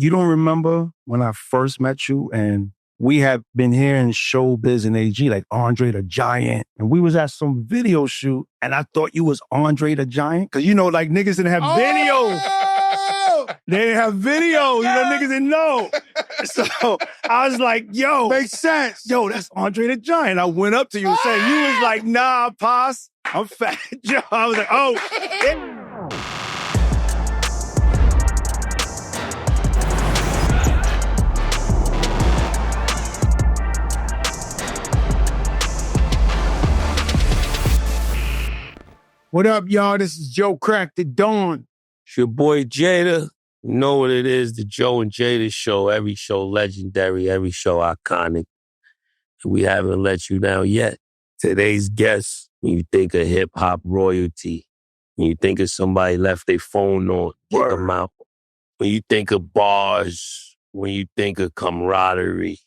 You don't remember when I first met you and we had been hearing showbiz and AG like Andre the Giant, and we was at some video shoot and I thought you was Andre the Giant? Cause you know, like niggas didn't have video. They didn't have video. You know, niggas didn't know. So I was like, yo. Makes sense. Yo, that's Andre the Giant. I went up to you and said, you was like, nah, Pos, I'm Fat Joe. I was like, oh. What up, y'all? This is Joe Crack the Dawn. It's your boy Jada. You know what it is, the Joe and Jada show. Every show legendary, every show iconic. We haven't let you down yet. Today's guest, when you think of hip-hop royalty, when you think of somebody left their phone on, kick them out. When you think of bars, when you think of camaraderie,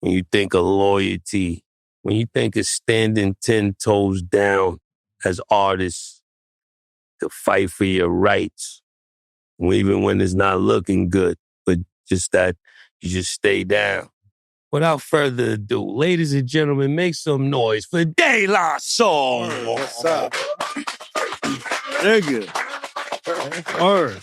when you think of loyalty, when you think of standing 10 toes down as artists to fight for your rights, even when it's not looking good, but just that you just stay down. Without further ado, ladies and gentlemen, make some noise for De La Soul. What's up? Nigga. Word.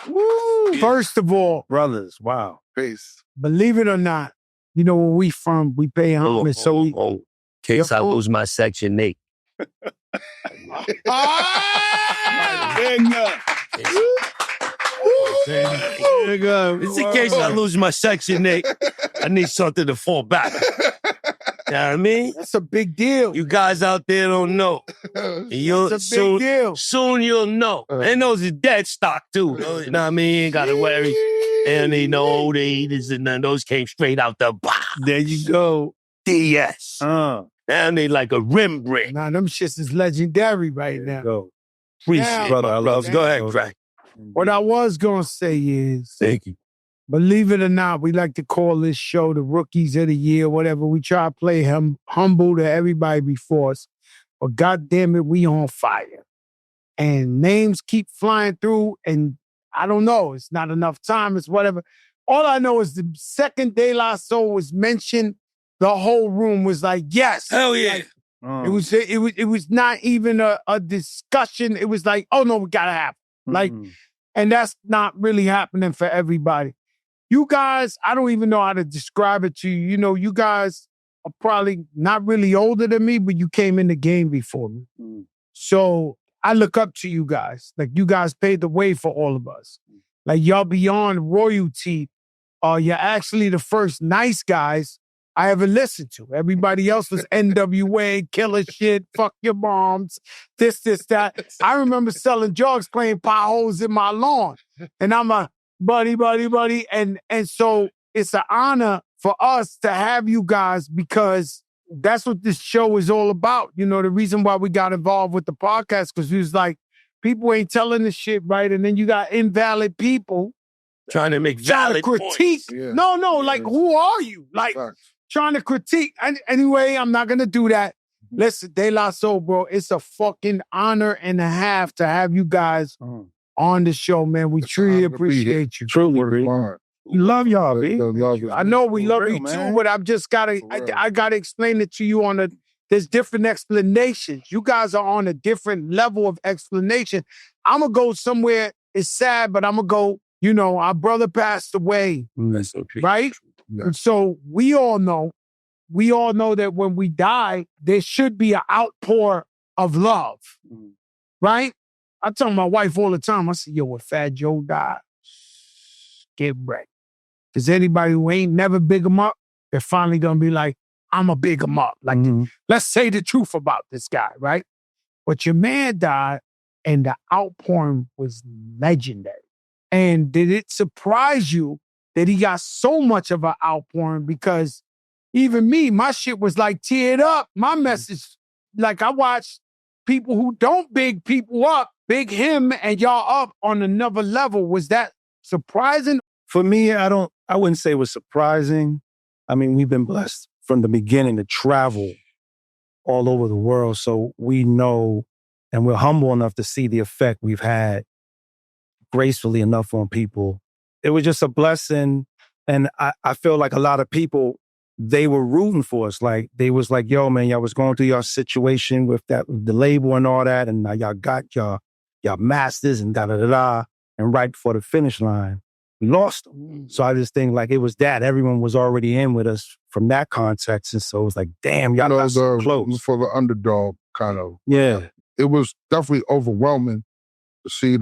Woo. First of all, Brothers, wow. Peace. believe it or not, you know where we from, we pay homage. So we, In case I lose my Section 8. It's in case I lose my Section 8. I need something to fall back. You know what I mean? that's a big deal. You guys out there don't know. You'll, That's a big deal. Soon you'll know. And those is dead stock too. You know what I mean? You ain't gotta worry. And they know the eaters and then those came straight out the box. There you go. DS. And they like a rim brick. Nah, them shits is legendary right now. Go. Please, Now- brother. I love Brothers, you. go ahead, Crack. What I was going to say is, Thank you. believe it or not, we like to call this show the Rookies of the Year, whatever. We try to play humble to everybody before us. But God damn it, we on fire. And names keep flying through, and I don't know. It's not enough time. It's whatever. All I know is the second De La Soul was mentioned, the whole room was like, yes. Hell yeah. Like, it was not even a discussion. It was like, oh no, we gotta have it. Like, and that's not really happening for everybody. You guys, I don't even know how to describe it to you. You know, you guys are probably not really older than me, but you came in the game before me. So I look up to you guys. Like, you guys paved the way for all of us. Like, y'all beyond royalty. You're actually the first nice guys I ever listened to. Everybody else was NWA, killer shit, fuck your moms, this, that. I remember selling drugs, playing potholes in my lawn. And I'm a buddy. And so it's an honor for us to have you guys because that's what this show is all about. You know, the reason why we got involved with the podcast, because we was like, people ain't telling this shit right. And then you got invalid people Trying to make trying to valid critique. points. Yeah. No, like, who are you? Like, trying to critique. And anyway, I'm not going to do that. Listen, De La Soul, bro, it's a fucking honor and a half to have you guys on the show, man. We truly appreciate you. Truly, we love y'all, B. I know we love you man. too, but I've just got to, I got to explain it to you there's different explanations. You guys are on a different level of explanation. I'm going to go somewhere, it's sad, but I'm going to go, you know, our brother passed away, right? Yeah. And so we all know that when we die, there should be an outpour of love, right? I tell my wife all the time, I say, yo, when Fat Joe died, get ready. Because anybody who ain't never big him up, they're finally going to be like, I'm a big him up. Like, let's say the truth about this guy, right? But your man died, and the outpouring was legendary. And did it surprise you that he got so much of an outpouring? Because even me, my shit was like teared up. My message, like I watched people who don't big people up, big him and y'all up on another level. Was that surprising? For me, I wouldn't say it was surprising. I mean, we've been blessed from the beginning to travel all over the world. So we know, and we're humble enough to see the effect we've had gracefully enough on people. It was just a blessing. And I feel like a lot of people, they were rooting for us. Like, they was like, yo, man, y'all was going through your situation with the label and all that. And now y'all got your masters and da-da-da-da. And right before the finish line, we lost them. So I just think like it was that. Everyone was already in with us from that context. And so it was like, damn, y'all got so close. For the underdog kind of. Yeah. It was definitely overwhelming to see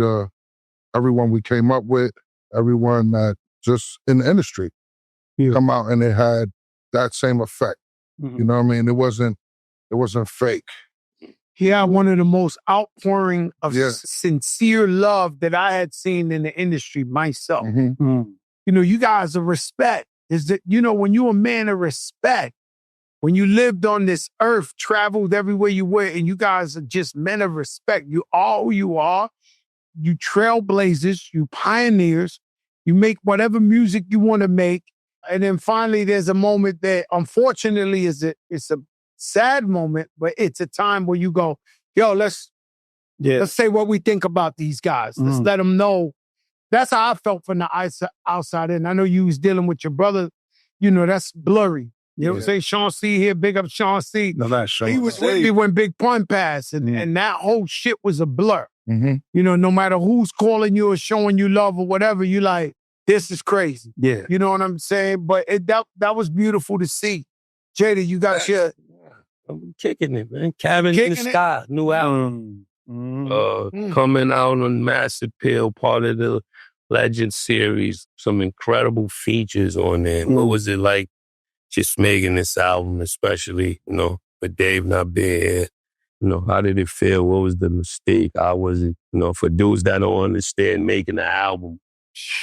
everyone we came up with, everyone that just in the industry come out and it had that same effect. You know what I mean? It wasn't fake. He had one of the most outpouring of sincere love that I had seen in the industry myself. You know, you guys are respect. Is that, you know, when you're a man of respect, when you lived on this earth, traveled everywhere you went, and you guys are just men of respect. You are who you are. You trailblazers, you pioneers. You make whatever music you want to make. And then finally, there's a moment that, unfortunately, it's a sad moment, but it's a time where you go, yo, let's say what we think about these guys. Let's let them know. That's how I felt from the outside in. I know you was dealing with your brother. You know, that's blurry. You know what I'm saying? Sean C here, big up Sean C. No, that's Sean. He was with me when Big Pun passed, and that whole shit was a blur. You know, no matter who's calling you or showing you love or whatever, you like, this is crazy. Yeah. You know what I'm saying? But that was beautiful to see. Jada, you got your... I'm kicking it, man. Cabin in the Sky, new album. Coming out on Mass Appeal, part of the Legend series. Some incredible features on there. What was it like just making this album, especially, you know, with Dave not being here? You know, how did it feel? What was the mistake? How was it, you know, for dudes that don't understand making the album,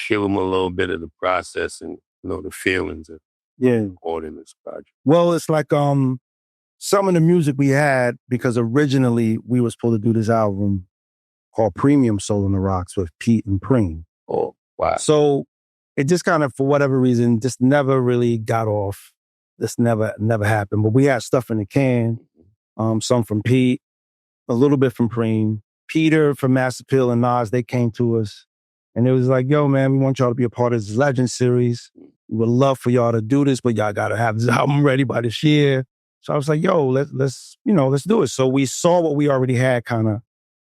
give them a little bit of the process and, you know, the feelings of recording this project. Well, it's like some of the music we had, because originally we were supposed to do this album called Premium Soul in the Rocks with Pete and Preem. Oh, wow. So it just kind of, for whatever reason, just never really got off. This never happened. But we had stuff in the can. Some from Pete, a little bit from Preem. Peter from Mass Appeal and Nas, they came to us. And it was like, yo, man, we want y'all to be a part of this Legend series. We would love for y'all to do this, but y'all got to have this album ready by this year. So I was like, yo, let's do it. So we saw what we already had kind of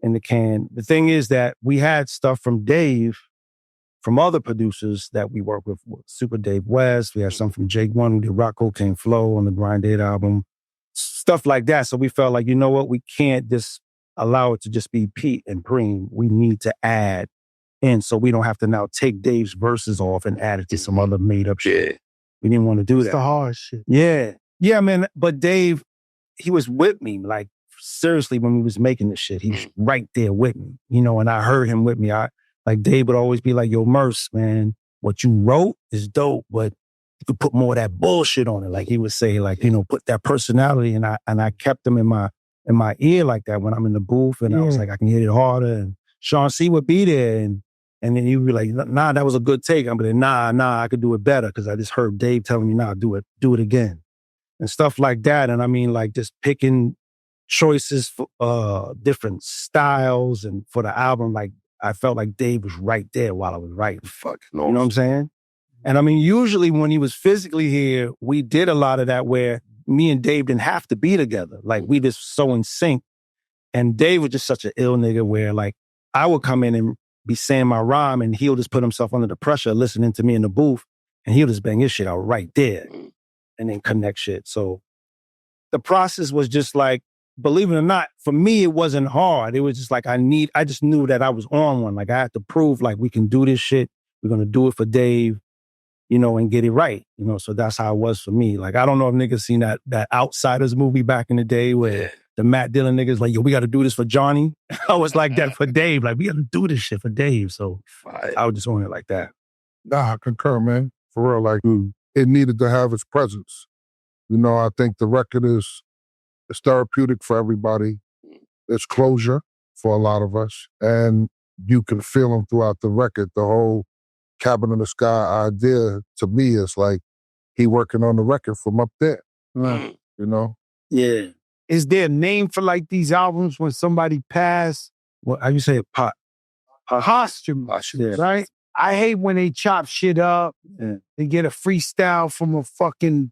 in the can. The thing is that we had stuff from Dave, from other producers that we work with Super Dave West. We had some from Jake One, who did Rock Cocaine Flow on the Grind Date album. Stuff like that. So we felt like, you know what? We can't just allow it to just be Pete and Preem. We need to add in so we don't have to now take Dave's verses off and add it to some other made up shit. We didn't want to do that. It's the hard shit. Yeah. Yeah, man. But Dave, he was with me. Like, seriously, when we was making this shit, he was right there with me. You know, and I heard him with me. Like, Dave would always be like, yo, Merce, man, what you wrote is dope, but you could put more of that bullshit on it. Like he would say, like, you know, put that personality. And I kept him in my ear like that when I'm in the booth. And I was like, I can hit it harder. And Sean C would be there. And then he would be like, nah, that was a good take. I'm like, nah, I could do it better. Cause I just heard Dave telling me, nah, do it again. And stuff like that. And I mean, like, just picking choices for different styles and for the album, like, I felt like Dave was right there while I was writing. Fuck, you know what I'm saying? And I mean, usually when he was physically here, we did a lot of that where me and Dave didn't have to be together. Like, we just so in sync. And Dave was just such an ill nigga where, like, I would come in and be saying my rhyme and he'll just put himself under the pressure listening to me in the booth and he'll just bang his shit out right there and then connect shit. So the process was just like, believe it or not, for me, it wasn't hard. It was just like, I just knew that I was on one. Like, I had to prove, like, we can do this shit. We're going to do it for Dave, you know, and get it right. You know, so that's how it was for me. Like, I don't know if niggas seen that Outsiders movie back in the day where the Matt Dillon niggas like, yo, we got to do this for Johnny. I was like that for Dave. Like, we got to do this shit for Dave. So I was just on it like that. Nah, I concur, man. For real, like, it needed to have its presence. You know, I think the record is therapeutic for everybody. It's closure for a lot of us. And you can feel them throughout the record. The whole Cabin in the Sky idea, to me, is like he working on the record from up there. Right. You know? Yeah. Is there a name for, like, these albums when somebody passed? Well, how you say it? Pot? posthumous, right? I hate when they chop shit up. Yeah. They get a freestyle from a fucking...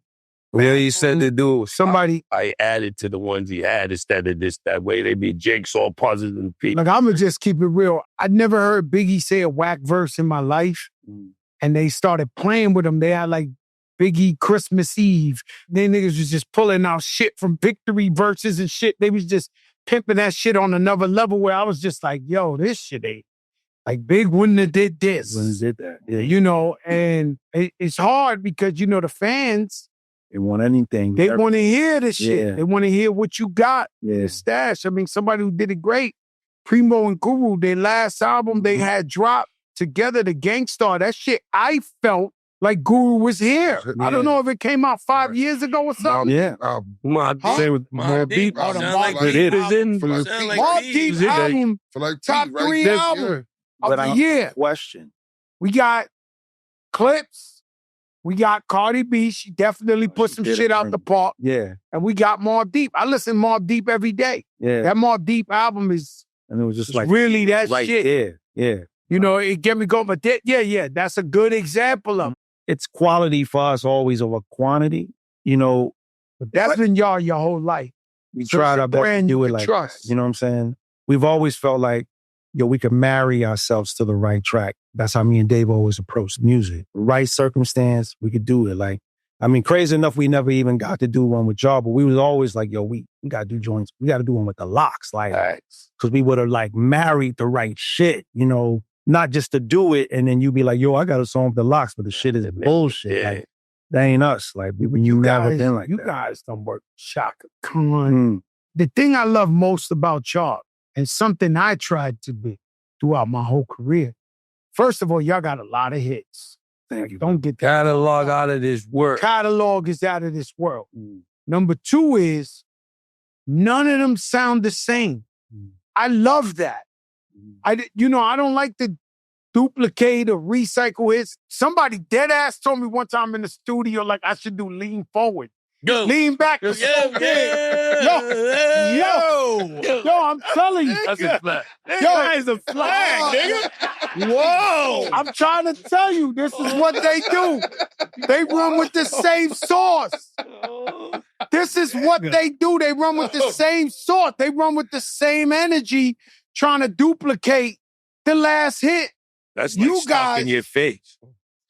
Well, he said to do somebody. I added to the ones he had instead of this, that way they be jigsaw puzzles and people. Like, I'm going to just keep it real. I never heard Biggie say a whack verse in my life. And they started playing with him. They had like Biggie Christmas Eve. They niggas was just pulling out shit from victory verses and shit. They was just pimping that shit on another level where I was just like, yo, this shit ain't. Like, Big wouldn't have did this. Wouldn't have did that. Yeah. You know, and it's hard because, you know, the fans... They want anything. They want to hear this shit. Yeah. They want to hear what you got. Yeah. Stash. I mean, somebody who did it great. Primo and Guru, their last album they had dropped together, The Gangstar. That shit, I felt like Guru was here. Yeah. I don't know if it came out 5 years ago or something. Yeah. My Say with Mobb Deep. Sound Sound like Deep Deep is in. for Sound like Mobb Deep. Deep album, for like top Pete, right 3 there. album of But the I year. question. We got Clips. We got Cardi B. She definitely put some did shit it. out the park. Yeah. And we got Mobb Deep. I listen to Mobb Deep every day. Yeah. That Mobb Deep album is And it was just it's like really that right shit. there. Yeah. You know, it get me going. But yeah, that's a good example of it. It's quality for us always over quantity. You know, But that's been y'all your whole life. we So tried it's a our best to brand do you it can like trust. that. You know what I'm saying? We've always felt like, yo, we could marry ourselves to the right track. That's how me and Dave always approached music. Right circumstance, we could do it. Like, I mean, crazy enough, we never even got to do one with y'all, but we was always like, yo, we got to do joints. We got to do one with the Locks. Like, because we would have like married the right shit, you know, not just to do it. And then you be like, yo, I got a song with the Locks, but the shit is bullshit. Yeah. Like, that ain't us. Like, you never guys, been like you that. guys don't work Shaka Khan. The thing I love most about y'all, and something I tried to be throughout my whole career, first of all, y'all got a lot of hits. Thank you. Don't get that. Catalog out of this work. Catalog is out of this world. Number 2 is none of them sound the same. I love that. I don't like to duplicate or recycle hits. Somebody dead ass told me one time in the studio, like I should do Lean Forward. Go. Lean back. Yo, I'm telling you. That's a flag. That is a flag, nigga. Whoa. I'm trying to tell you, this is what they do. They run with the same sauce. This is what they do. They run with the same sauce. They run with the same energy, trying to duplicate the last hit. That's like You stuck guys- in your face.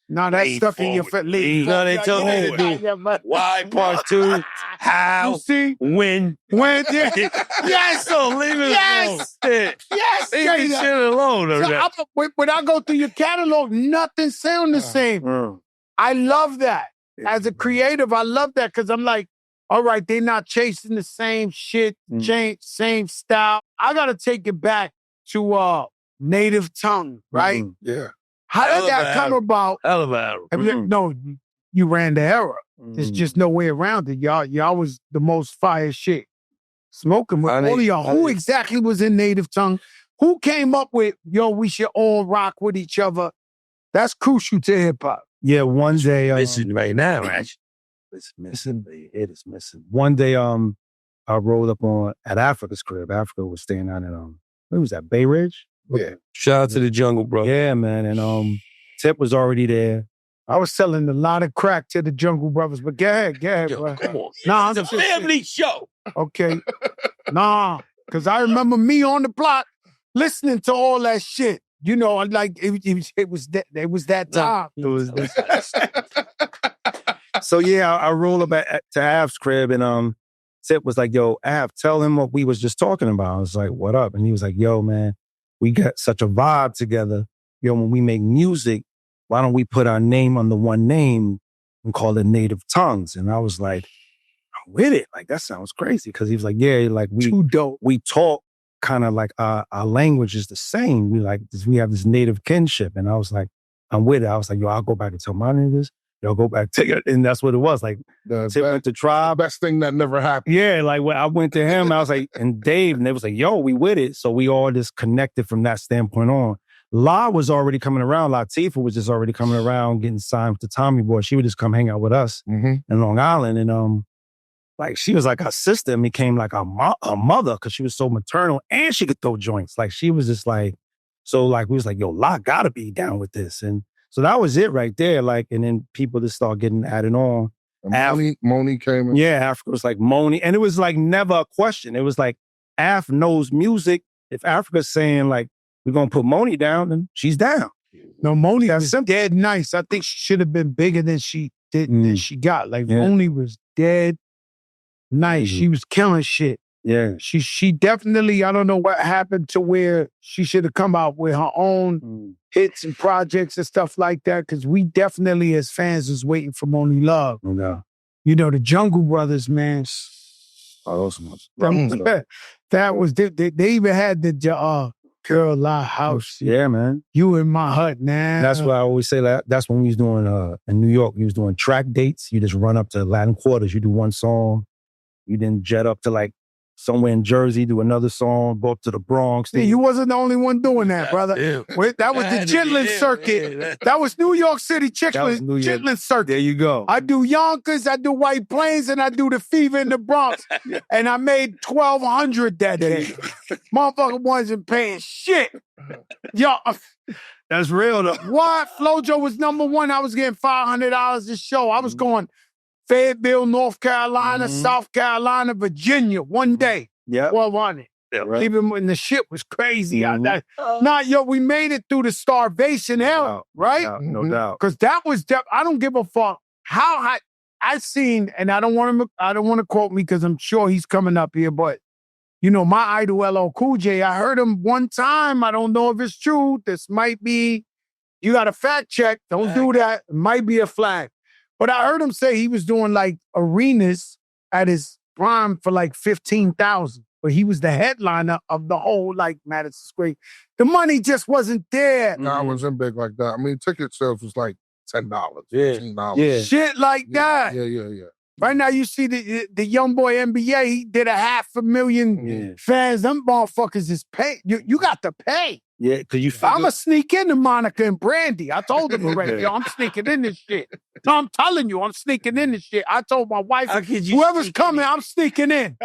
No, that's Lean stuck in your forward. face. No, they told me to do why part 2, how, You see? when. Yes. So leave it Yes. alone. Yes, Leave this Jada. shit alone. So when I go through your catalog, nothing sound the same. I love that. As a creative, I love that because I'm like, all right, they're not chasing the same shit, same style. I got to take it back to Native Tongue, right? Yeah. How Hell did of that an come album. about? Hell of an album. I mean, no, you ran the era. There's just no way around it. Y'all was the most fire shit. Smoking with all of y'all. Who exactly was in Native Tongue? Who came up with, yo, we should all rock with each other? That's crucial to hip hop. Yeah, one day. Missing right now, actually. It's missing. It is missing. One day, I rolled up at Africa's crib. Africa was staying out at where was that? Bay Ridge? Yeah. Shout out to the Jungle, bro. Yeah, man. And Tip was already there. I was selling a lot of crack to the Jungle Brothers, but go ahead, Yo, bro. come on. Nah, It's a I'm just- family show. Okay. Nah, because I remember me on the block listening to all that shit. You know, like it was that time. It was So yeah, I rolled up to Av's crib and Tip was like, yo, Av, tell him what we was just talking about. I was like, what up? And he was like, yo, man, we got such a vibe together. Yo, when we make music, why don't we put our name under one name and call it Native Tongues? And I was like, I'm with it. Like, that sounds crazy. Cause he was like, yeah, like Too dope. we talk kind of like our language is the same. We have this native kinship. And I was like, I'm with it. I was like, yo, I'll go back and tell my niggas. Y'all go back, take it. And that's what it was. Like, Tip went to Tribe. Best thing that never happened. Yeah, like when I went to him, I was like, and Dave, and they was like, yo, we with it. So we all just connected from that standpoint on. La was already coming around. Latifah was just already coming around, getting signed to Tommy Boy. She would just come hang out with us in Long Island. And like she was like our sister and became like a mother because she was so maternal and she could throw joints. Like she was just like, So like we was like, yo, La gotta be down with this. And so that was it right there. Like, and then people just start getting added on. Moni came in. Yeah, Africa was like Moni. And it was like never a question. It was like, Af knows music. If Africa's saying like, we're gonna put Moni down, then she's down. No, Moni was dead nice. I think she should have been bigger than she did than she got. Like Moni was dead nice. She was killing shit. Yeah. She definitely, I don't know what happened to where she should have come out with her own hits and projects and stuff like that. Cause we definitely as fans was waiting for Moni Love. Yeah. You know, the Jungle Brothers, man. Oh, those ones. That was, they even had the Girl La House. Yeah, man. You in my hut now. That's why I always say that. That's when we was doing, in New York, we was doing track dates. You just run up to Latin Quarters. You do one song. You then jet up to like somewhere in Jersey, do another song, go up to the Bronx. Yeah, you wasn't the only one doing that, brother. That was the Chitlin circuit. That was New York City Chitlin circuit. There you go. I do Yonkers, I do White Plains, and I do the Fever in the Bronx. And I made 1,200 that day. Motherfucker wasn't paying shit. Yo, that's real though. What? Flojo was #1. I was getting $500 a show. I was going Fayetteville, North Carolina, South Carolina, Virginia, one day. Yeah. 1,200. Yeah, right. Even when the shit was crazy. We made it through the starvation era, right? No doubt. Because that was, I don't give a fuck how I seen, and I don't want to quote me because I'm sure he's coming up here, but you know, my idol LL Cool J, I heard him one time. I don't know if it's true. This might be, you got to fact check. Don't do that. It might be a flag. But I heard him say he was doing like arenas at his prime for like 15,000. But he was the headliner of the whole like Madison Square. The money just wasn't there. No, I wasn't big like that. I mean, ticket sales was like $10, $15. Yeah. Shit like that. Yeah. Right now, you see the young boy NBA, he did 500,000 fans. Them motherfuckers is pay. You got to pay. Yeah, because you I'm going to sneak into Monica and Brandy. I told them already, yo, I'm sneaking in this shit. No, I'm telling you, I'm sneaking in this shit. I told my wife, whoever's coming, I'm sneaking in.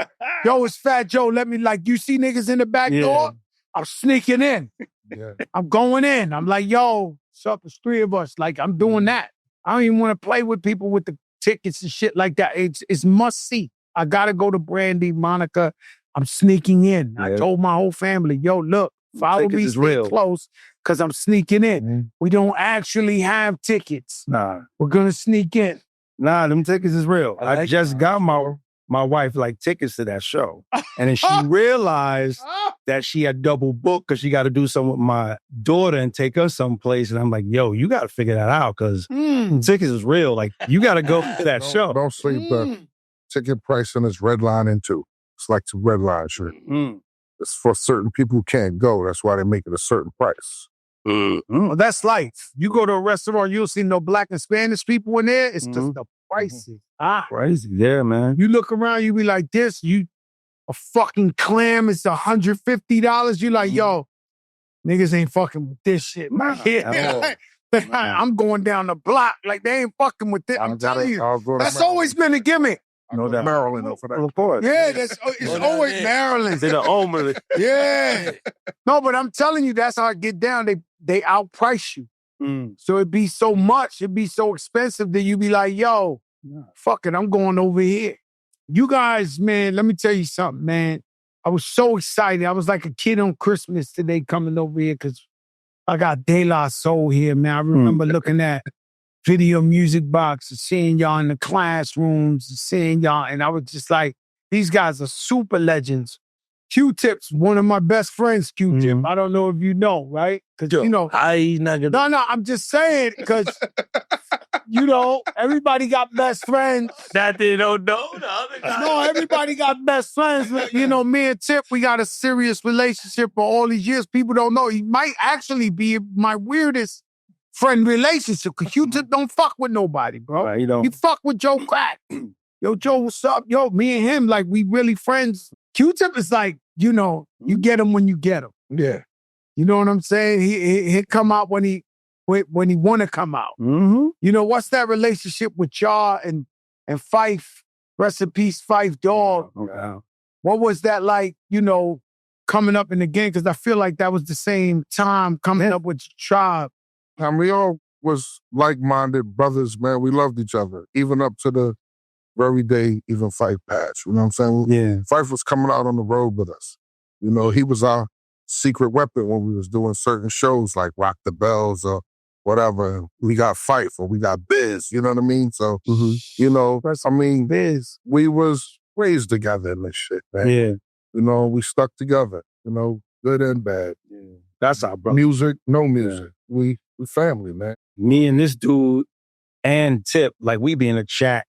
Yo, it's Fat Joe. Let me, like, you see niggas in the back door? I'm sneaking in. Yeah. I'm going in. I'm like, yo, what's up? It's 3 of us. Like, I'm doing that. I don't even want to play with people with the tickets and shit like that. It's must see. I got to go to Brandy, Monica. I'm sneaking in. I told my whole family, yo, look, follow me, stay close, because I'm sneaking in. We don't actually have tickets. Nah. We're going to sneak in. Nah, them tickets is real. I just got my wife like tickets to that show. And then she realized that she had double booked because she got to do something with my daughter and take her someplace. And I'm like, yo, you got to figure that out because tickets is real. Like, you got to go to that show. Don't sleep. Ticket pricing is redlining too. It's like the red line shit. It's for certain people who can't go. That's why they make it a certain price. That's life. You go to a restaurant, you'll see no Black and Spanish people in there. It's just the prices. Crazy. Yeah, man. You look around, you be like, a fucking clam is $150. You like, yo, niggas ain't fucking with this shit, man. I'm going down the block like they ain't fucking with this. I'm telling you, that's always been a gimmick. No, that Maryland for that. Of course. Yeah, it's always Maryland. They're the Omer. Yeah. No, but I'm telling you, that's how I get down. They outprice you. So it'd be so much, it'd be so expensive that you be like, yo, fuck it, I'm going over here. You guys, man, let me tell you something, man. I was so excited. I was like a kid on Christmas today coming over here because I got De La Soul here, man. I remember looking at Video Music Box and seeing y'all in the classrooms, and seeing y'all, and I was just like, these guys are super legends. Q-Tip's one of my best friends, Q-Tip. I don't know if you know, right? Because, you know. No, I'm just saying, because, you know, everybody got best friends. That they don't know. The other guy. No, everybody got best friends. You know, me and Tip, we got a serious relationship for all these years. People don't know. He might actually be my weirdest friend relationship, because Q-Tip don't fuck with nobody, bro. Right, you don't. He fuck with Joe Crack. Yo, Joe, what's up? Yo, me and him, like, we really friends. Q-Tip is like, you know, you get him when you get him. Yeah. You know what I'm saying? He'll come out when he want to come out. Mm-hmm. You know, what's that relationship with y'all and Fife? Rest in peace, Fife Dog. Wow. What was that like, you know, coming up in the game? Because I feel like that was the same time coming up with Tribe. And we all was like-minded brothers, man. We loved each other, even up to the very day even Fife passed. You know what I'm saying? Yeah. Fife was coming out on the road with us. You know, he was our secret weapon when we was doing certain shows like Rock the Bells or whatever. We got Fife or we got Biz, you know what I mean? So, you know, I mean, Biz. we was raised together in this shit, man. Yeah. You know, we stuck together, you know, good and bad. Yeah. That's our brother. Music, no music. We family, man. Me and this dude and Tip, like we be in a chat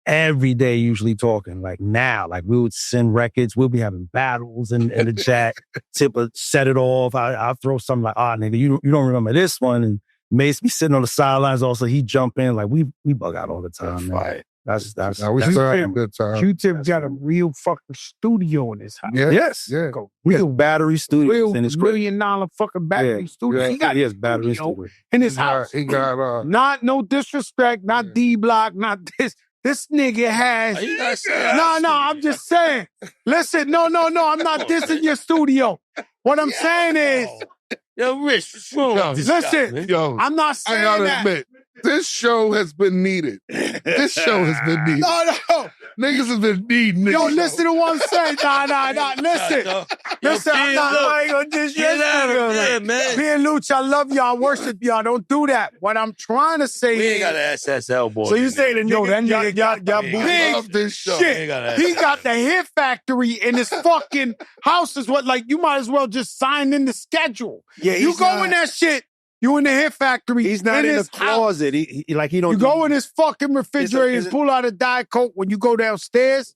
every day usually talking. Like now, like we would send records, we'll be having battles in the chat. Tip would set it off. I'll throw something like, nigga, you don't remember this one. And Mace be sitting on the sidelines also. He jump in. Like we bug out all the time, man. Right. That's we still having a good time. Q-Tip got a real fucking studio in his house. Yeah. Yes. Yeah. We have battery studios Real in his $1 million fucking battery studio. Yeah. He has battery studio in his house. He got Not no disrespect, not D-Block, not this. This nigga has. No, I'm just saying. Listen, no, I'm not dissing your studio. What I'm saying is. Yo, Rich, what's wrong with this listen, guy, yo, I'm not saying I gotta that. admit, this show has been needed. This show has been needed. No. Niggas has been needing this Yo, show. listen to what I'm saying. Nah. Listen. Listen, I'm not I ain't gonna diss your studio. man. Me and Luch, I love y'all. I worship y'all. Don't do that. What I'm trying to say We is. ain't got an SSL boy. So you say the Yo, that nigga got big I love this show. shit. He got the Hit Factory in his fucking house. Is what, like, you might as well just sign in the schedule. Yeah, you go in that shit. You in the Hit Factory. He's not in the closet. He don't. You go in his fucking refrigerator Is and it- pull out a Diet Coke. When you go downstairs,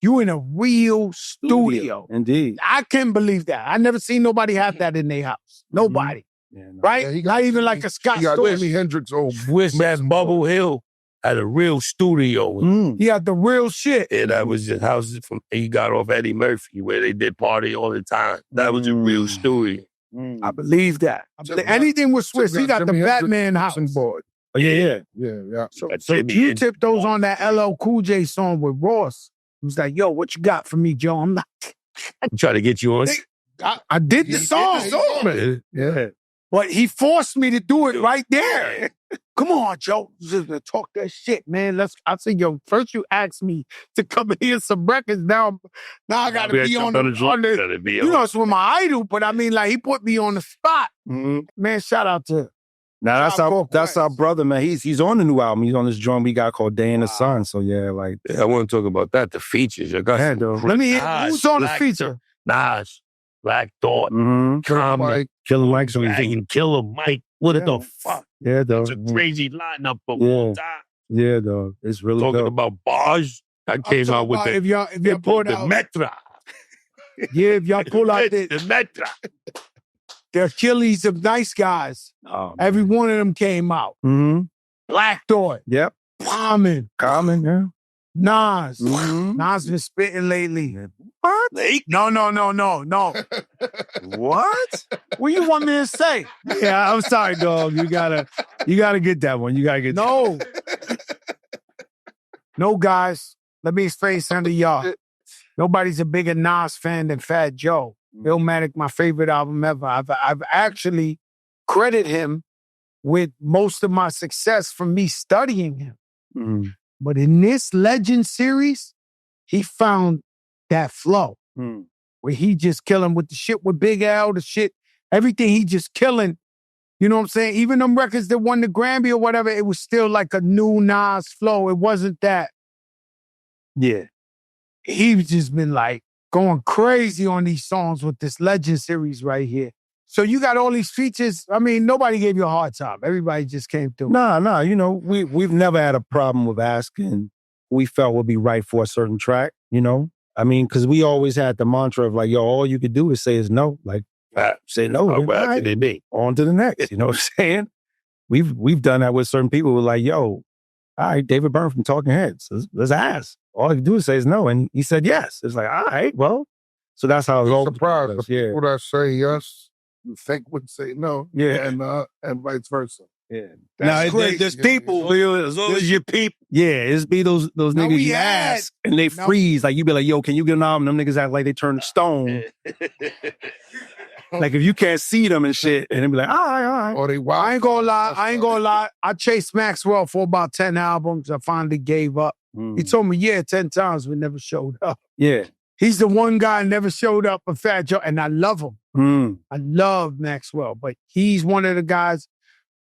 you in a real studio. Indeed. I can't believe that. I never seen nobody have that in their house. Nobody. Yeah, no. Right? Yeah, he Not even like a Scott He got Storch. Jimi Hendrix old. Wish that Bubble Hill had a real studio. He had the real shit. And that was the houses from he got off Eddie Murphy where they did party all the time. That was a real studio. I believe that. Anything with Swiss, he got the Jimi Batman Hendrix house. board. Oh, yeah. Yeah. So Jimmy you and- tipped those on that LL Cool J song with Ross. He was like, yo, what you got for me, Joe? I'm like, Try to get you on. I did the song. Yeah. But he forced me to do it right there. Come on, Joe. Just talk that shit, man. I said, yo, first you asked me to come and hear some records. Now I got to be on the you know, it's with my idol, but I mean, like, he put me on the spot. Man, shout out to Now Tribe that's our Quest. brother, man. He's on the new album. He's on this joint we got called Day in the Sun. So yeah, like I want to talk about that. The features. I got some though. Let me hear Nas, who's on the Black feature. Nas, Black Thought, Mm-hmm. Common, Like, Killer Mike's on Dragon, Killer Mike. What the fuck? Yeah, though. It's a crazy lineup of Yeah. all time. Yeah, though. It's really Talking dope. about bars. I came out with if the y'all pull the out, Metra. if y'all pull out The the Metra. Achilles of nice guys, Oh, every one of them came out. mm-hmm. Black Thought, Yep. Common, Common, yeah. Nas. Mm-hmm. Nas been spitting lately. What? No. What? What you want me to say? Yeah, I'm sorry, dog. You gotta get that one. You gotta get No. No, guys. Let me explain something to y'all. Nobody's a bigger Nas fan than Fat Joe. Illmatic, my favorite album ever. I've actually credited him with most of my success from me studying him. Mm-hmm. But in this Legend series, he found that flow where he just killing with the shit with Big L, the shit, everything he just killing. You know what I'm saying? Even them records that won the Grammy or whatever, it was still like a new Nas flow. It wasn't that. Yeah. He's just been like going crazy on these songs with this Legend series right here. So you got all these features. I mean, nobody gave you a hard time. Everybody just came through. Nah. You know, we've never had a problem with asking who we felt would be right for a certain track, you know? I mean, because we always had the mantra of like, yo, all you could do is say is no. Like, say no. How then, bad all could it be? on to the next. You know what I'm saying? We've done that with certain people. We're like, yo, all right, David Byrne from Talking Heads. Let's ask. All you do is say is no. And he said yes. It's like, all right, well. So that's how it all surprised. The Yeah. people that say yes, you think would say no. Yeah. And vice versa. Yeah. That's great. There's people. As long as your people. Yeah, it's be those niggas we you had- ask and they freeze. Like you be like, yo, can you get an album? Them niggas act like they turned to stone. Like if you can't see them and shit, and they be like, all right. Or they wild. I ain't gonna lie. I chased Maxwell for about 10 albums. I finally gave up. He told me, 10 times, but never showed up. Yeah. He's the one guy who never showed up for Fat Joe, and I love him. I love Maxwell, but he's one of the guys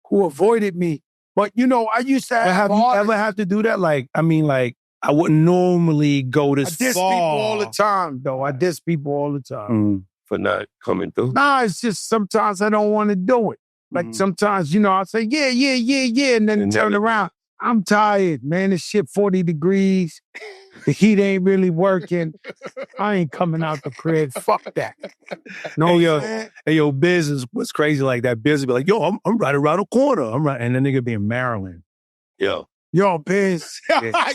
who avoided me. But, I used to have you ever have to do that? Like, I wouldn't normally go this I diss far. people all the time, though. I diss people all the time. For not coming through. Nah, it's just sometimes I don't want to do it. Like sometimes, I say, yeah, and then turn around. I'm tired, man. This shit 40 degrees. The heat ain't really working. I ain't coming out the crib. Fuck that. No, yo, Biz is what's crazy like that. Biz will be like, yo, I'm right around the corner. I'm right, and then nigga be in Maryland. Yo, Biz. Yeah.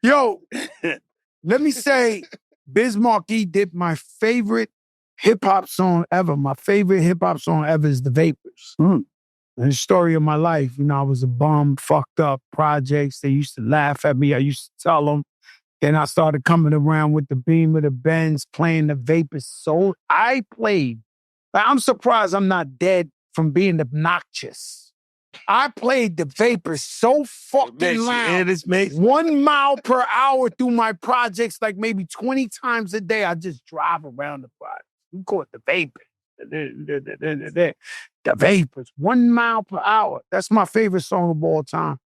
Yo. Let me say, Biz Markie did my favorite hip-hop song ever. My favorite hip-hop song ever is The Vapors. And the story of my life, I was a bum, fucked up projects. They used to laugh at me. I used to tell them. Then I started coming around with the Beam of the Benz, playing The Vapors. So I played. I'm surprised I'm not dead from being obnoxious. I played The Vapors so fucking loud. 1 mile per hour through my projects, like maybe 20 times a day. I just drive around the project. We call it The Vapors. The Vapors, 1 mile per hour. That's my favorite song of all time.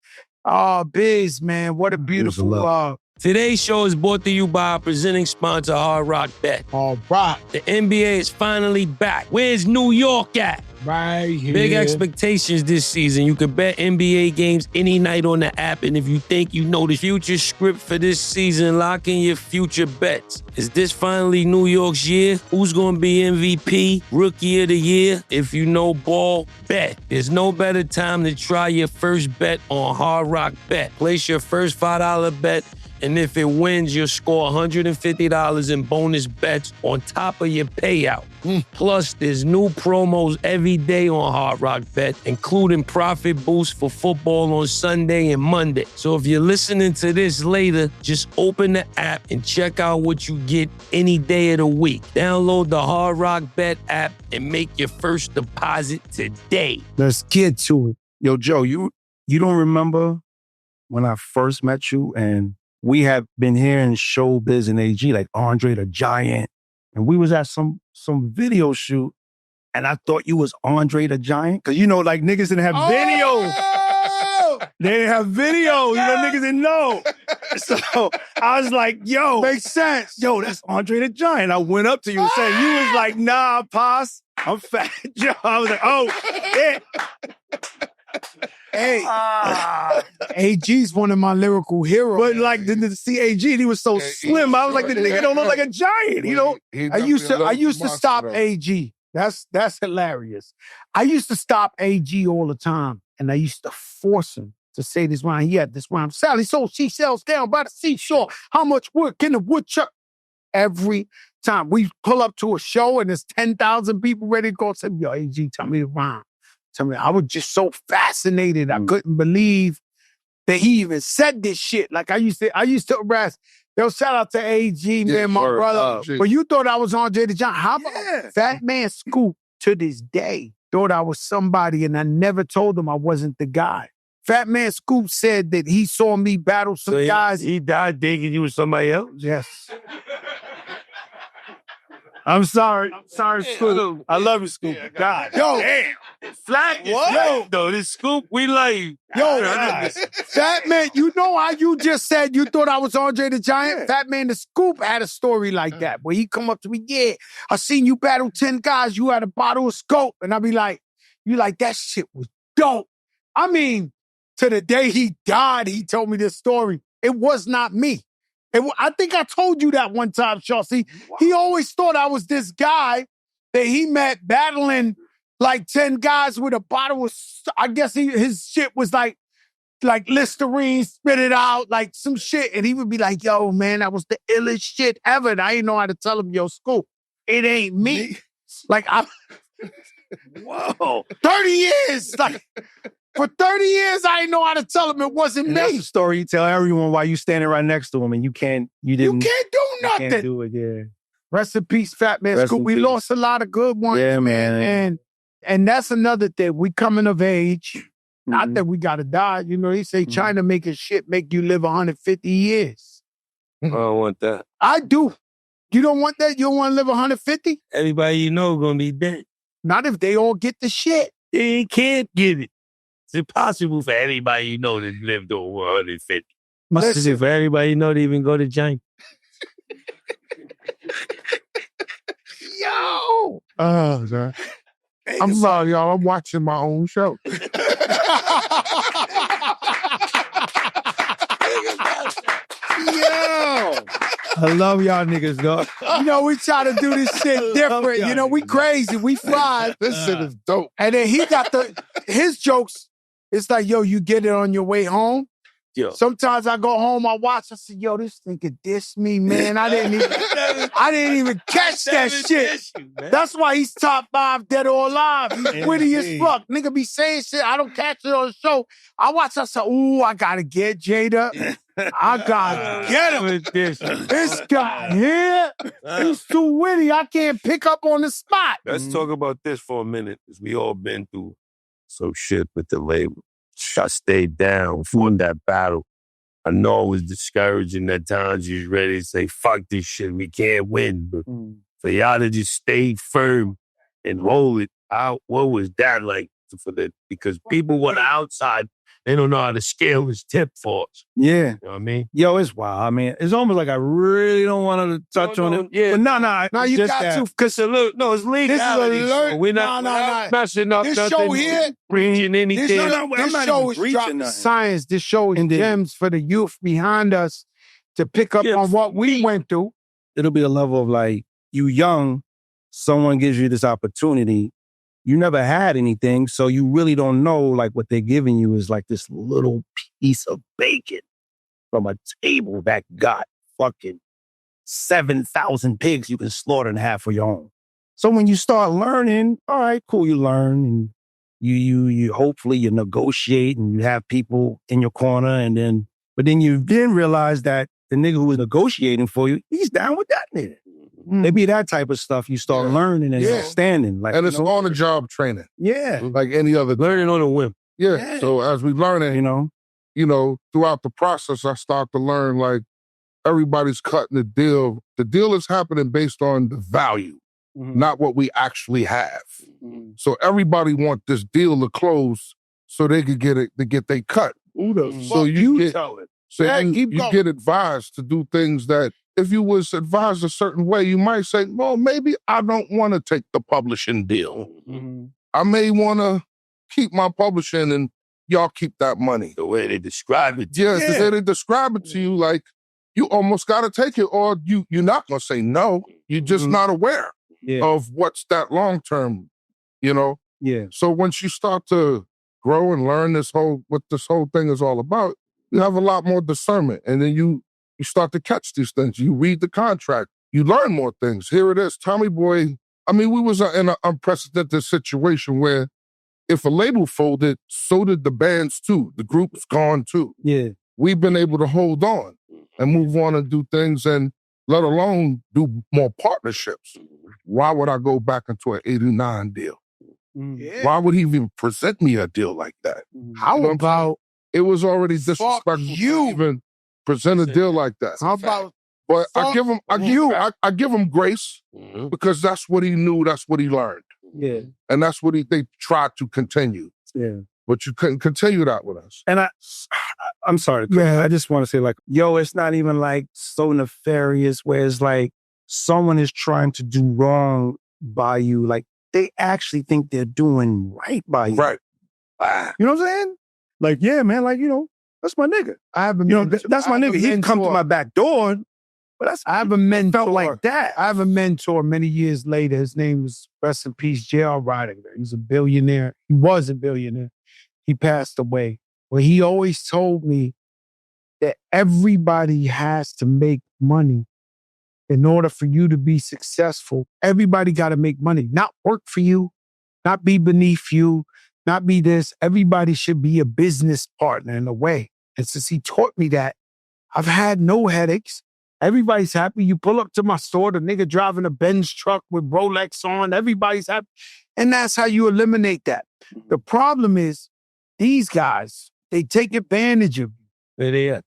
Biz, man, what a beautiful Today's show is brought to you by our presenting sponsor, Hard Rock Bet. All right. The NBA is finally back. Where's New York at? Right here. Big expectations this season. You can bet NBA games any night on the app, and if you think you know the future script for this season, lock in your future bets. Is this finally New York's year? Who's going to be MVP, Rookie of the Year? If you know ball, bet. There's no better time to try your first bet on Hard Rock Bet. Place your first $5 bet, and if it wins, you'll score $150 in bonus bets on top of your payout. Plus, there's new promos every day on Hard Rock Bet, including profit boosts for football on Sunday and Monday. So if you're listening to this later, just open the app and check out what you get any day of the week. Download the Hard Rock Bet app and make your first deposit today. Let's get to it. Yo, Joe, you don't remember when I first met you and we have been hearing showbiz and AG, like Andre the Giant. And we was at some video shoot, and I thought you was Andre the Giant. Because, like niggas didn't have video. They didn't have video. Niggas didn't know. So I was like, yo. Makes sense. Yo, that's Andre the Giant. I went up to you and said, you was like, nah, Pos, I'm Fat Joe. I was like, oh, yeah. Hey, AG's one of my lyrical heroes. But like to see AG, he was so slim. I was like, the nigga don't look like a giant, I used to stop AG. That's hilarious. I used to stop AG all the time, and I used to force him to say this line. He had this line: Sally sold seashells down by the seashore. How much wood can the woodchuck? Every time we pull up to a show and there's 10,000 people ready to go, say, yo, AG, tell me the rhyme. I was just so fascinated. I couldn't believe that he even said this shit. Like I used to harass. Yo, shout out to AG, man, my brother. But you thought I was Andre the Giant. How about Fat Man Scoop to this day thought I was somebody, and I never told him I wasn't the guy. Fat Man Scoop said that he saw me battle some guys. He died thinking you was somebody else? Yes. I'm sorry, Scoop. I love you, Scoop. God. Yo, damn. Flat is flat, though. This Scoop, we love you. Yo, Fat Man, you know how you just said you thought I was Andre the Giant? Fat Man the Scoop had a story like that, where he come up to me, I seen you battle 10 guys, you had a bottle of Scope. And I be like, that shit was dope. I mean, to the day he died, he told me this story. It was not me. I think I told you that one time, Shaw. See, he always thought I was this guy that he met battling like 10 guys with a bottle of, I guess his shit was like Listerine, spit it out, like some shit. And he would be like, yo, man, that was the illest shit ever. And I didn't know how to tell him, yo, Scoop, it ain't me. Like, Whoa. 30 years. Like, for 30 years, I didn't know how to tell him it wasn't And me. that's the story you tell everyone while you standing right next to him and you can't do nothing. You can't do it, yeah. Rest in peace, Fat Man Rest Scoop. in We peace. lost a lot of good ones. Yeah, man. And that's another thing. We coming of age. Not Mhm. that we gotta die. You know, they say China making shit make you live 150 years. I don't want that. I do. You don't want that? You don't want to live 150? Everybody you know gonna be dead. Not if they all get the shit. They can't give it. It's impossible for everybody you know to live to 150. Listen. For everybody you know to even go to China. Yo! Oh, sorry. I'm sorry, y'all. I'm watching my own show. Yo! I love y'all niggas, dog. You know, we try to do this shit different. You know, we crazy. We fly. This shit is dope. And then he got his jokes. It's like, yo, you get it on your way home. Yo. Sometimes I go home, I watch, I say, yo, this nigga diss me, man. I didn't even catch that shit. That's why he's top 5 dead or alive. He's witty as fuck. Nigga be saying shit, I don't catch it on the show. I watch, I say, ooh, I gotta get Jada. I gotta get him. This guy here, he's too witty. I can't pick up on the spot. Let's talk about this for a minute, because we all been through some shit with the label. I stayed down, fought that battle. I know it was discouraging at times. You was ready to say, fuck this shit, we can't win. But for y'all to just stay firm and hold it out, what was that like? Because people on the outside, they don't know how to scale his tip faults. Yeah. You know what I mean? Yo, it's wild. I mean, it's almost like I really don't want to touch on it. Yeah. But no, You just got that. to, because it's legality. this is alert. So we're not messing up This nothing. show here, Bringing anything. this show is dropping science. This show is gems for the youth behind us to pick up on what we went through. It'll be a level of like, you young, someone gives you this opportunity. You never had anything, so you really don't know, like, what they're giving you is like this little piece of bacon from a table that got fucking 7,000 pigs you can slaughter and have for your own. So when you start learning, all right, cool, you learn, and you hopefully you negotiate and you have people in your corner, but then you realize that the nigga who was negotiating for you, he's down with that nigga. Maybe that type of stuff you start learning and understanding. Like, And it's on-the-job training. Yeah. Like any other. Learning on a whim. Yeah. So as we learn it, you know, throughout the process, I start to learn, like, everybody's cutting the deal. The deal is happening based on the value, not what we actually have. So everybody want this deal to close so they could get it, to get their cut. So you get advised to do things that, if you was advised a certain way, you might say, well, maybe I don't want to take the publishing deal. I may want to keep my publishing and y'all keep that money. The way they describe it. The way they describe it to you, like, you almost got to take it, or you're not going to say no. You're just not aware of what's that long-term, you know? Yeah. So once you start to grow and learn what this whole thing is all about, you have a lot more discernment. And then you start to catch these things. You read the contract. You learn more things. Here it is. Tommy Boy, I mean, we was in an unprecedented situation where if a label folded, so did the bands too. The group's gone too. Yeah. We've been able to hold on and move on and do things, and let alone do more partnerships. Why would I go back into an 89 deal? Why would he even present me a deal like that? How about it was already disrespectful to even present a deal like that. How about But I give him grace because that's what he knew, that's what he learned. Yeah. And that's what they tried to continue. Yeah. But you couldn't continue that with us. And I'm sorry. I just want to say, like, yo, it's not even like so nefarious where it's like someone is trying to do wrong by you. Like, they actually think they're doing right by you. Right. You know what I'm saying? Like, yeah, man, like, you know, that's my nigga. That's my nigga. He come to my back door, but I have a mentor. Felt like that. I have a mentor many years later. His name was, rest in peace, J.R. Ridinger. He's a billionaire. He was a billionaire. He passed away. Well, he always told me that everybody has to make money in order for you to be successful. Everybody got to make money, not work for you, not be beneath you, not be this. Everybody should be a business partner in a way. And since he taught me that, I've had no headaches. Everybody's happy. You pull up to my store, the nigga driving a Benz truck with Rolex on, everybody's happy. And that's how you eliminate that. The problem is, these guys, they take advantage of you. Where they at?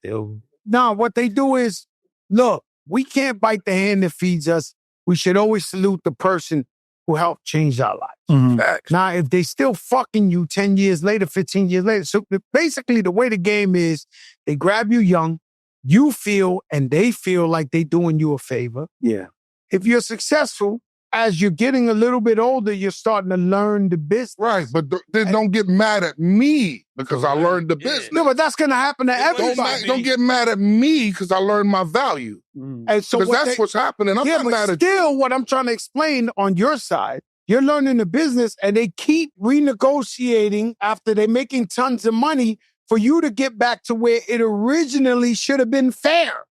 No, what they do is, look, we can't bite the hand that feeds us. We should always salute the person who helped change our lives. Facts. Now, if they still fucking you 10 years later, 15 years later, so basically the way the game is, they grab you young, you feel and they feel like they doing you a favor. Yeah. If you're successful, as you're getting a little bit older, you're starting to learn the business. Right, but then don't get mad at me because I learned the business. No, but that's going to happen to everybody. Don't get mad at me because I learned my value. And so Because that's what's happening. I'm not mad at you. Still, what I'm trying to explain on your side, you're learning the business and they keep renegotiating after they're making tons of money for you to get back to where it originally should have been fair.